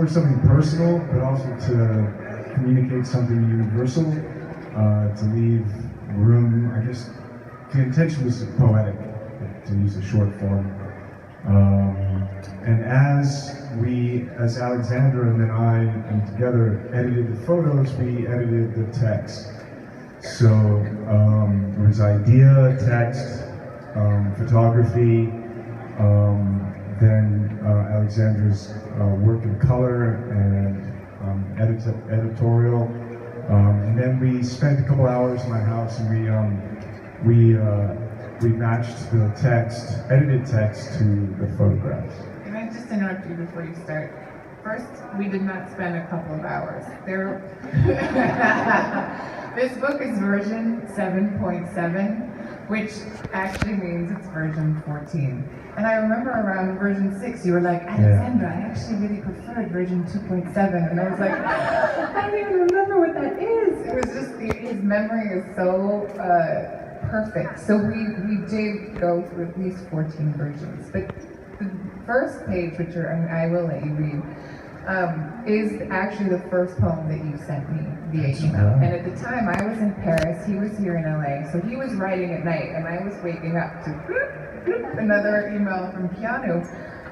explore something personal, but also to communicate something universal, to leave room, I guess, the intention was poetic, to use a short form. And as Alexandra and then I and together edited the photos, we edited the text. So there was idea, text, photography, then Alexandra's work in color and editorial, and then we spent a couple hours in my house and we matched the text, edited text to the photographs. Can I just interrupt you before you start? First, we did not spend a couple of hours. This book is version 7.7, which actually means it's version 14. And I remember around version 6, you were like, Alexandra, I actually really preferred version 2.7. And I was like, I don't even remember what that is. It was just, his memory is so perfect. So we did go through at least 14 versions. But the first page, which I will let you read, is actually the first poem that you sent me via email. And at the time, I was in Paris, he was here in LA, so he was writing at night, and I was waking up to another email from Keanu.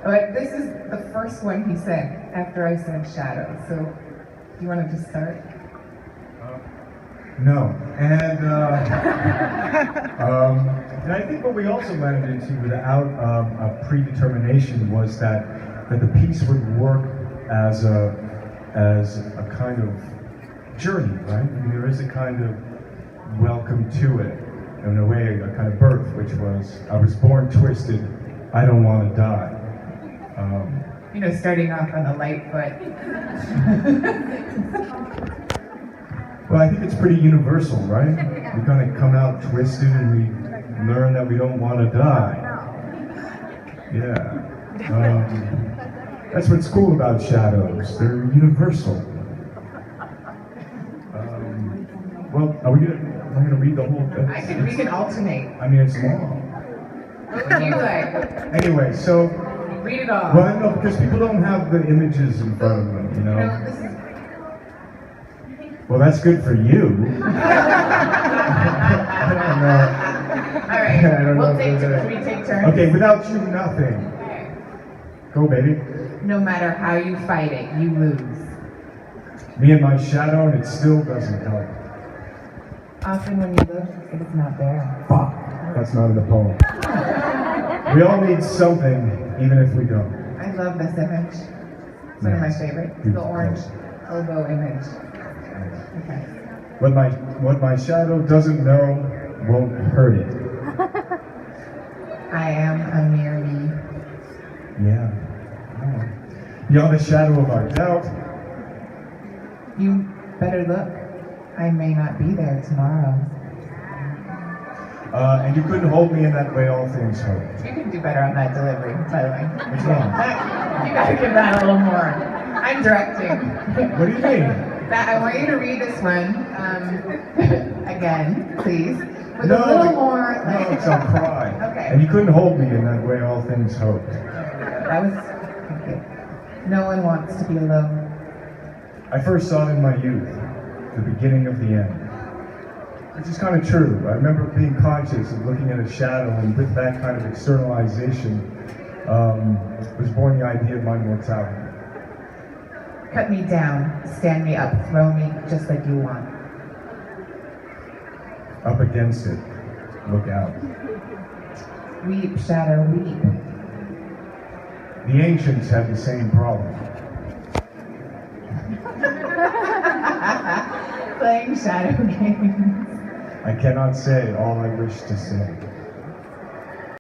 But this is the first one he sent after I sent Shadow. So, do you want to just start? No. And I think what we also landed into without a predetermination was that the piece would work as a kind of journey, right? I mean, there is a kind of welcome to it, in a way, a kind of birth, which was, I was born twisted, I don't want to die. Starting off on a light foot. Well, I think it's pretty universal, right? We kind of come out twisted and we learn that we don't want to die. Yeah. That's what's cool about shadows. They're universal. Well, am I gonna read the whole thing? We can alternate. I mean, it's long. What would you like? Anyway, so. Read it all. Well, no, because people don't have the images in front of them, you know? This is... Well, that's good for you. I don't know. All right, we take turns. Okay, without you, nothing. Go, baby. No matter how you fight it, you lose. Me and my shadow, and it still doesn't help. Often when you look, it is not there. Fuck. That's not in the poem. We all need something, even if we don't. I love this image. It's one of my favorites. The orange elbow image. Okay. What my shadow doesn't know won't hurt it. I am a mere me. Yeah. Beyond the shadow of our doubt. You better look. I may not be there tomorrow. And you couldn't hold me in that way all things hope. You can do better on that delivery, by the way. Which one? You gotta give that a little more. I'm directing. What do you mean? I want you to read this one again, please. With No, a little more. No, it's I'll cry. Okay. And you couldn't hold me in that way all things hope. That was okay. No one wants to be alone. I first saw it in my youth, the beginning of the end. Which is kind of true. I remember being conscious of looking at a shadow, and with that kind of externalization was born the idea of my mortality. Cut me down, stand me up, throw me just like you want. Up against it, look out. Weep, shadow, weep. The ancients had the same problem. Playing shadow games. I cannot say all I wish to say.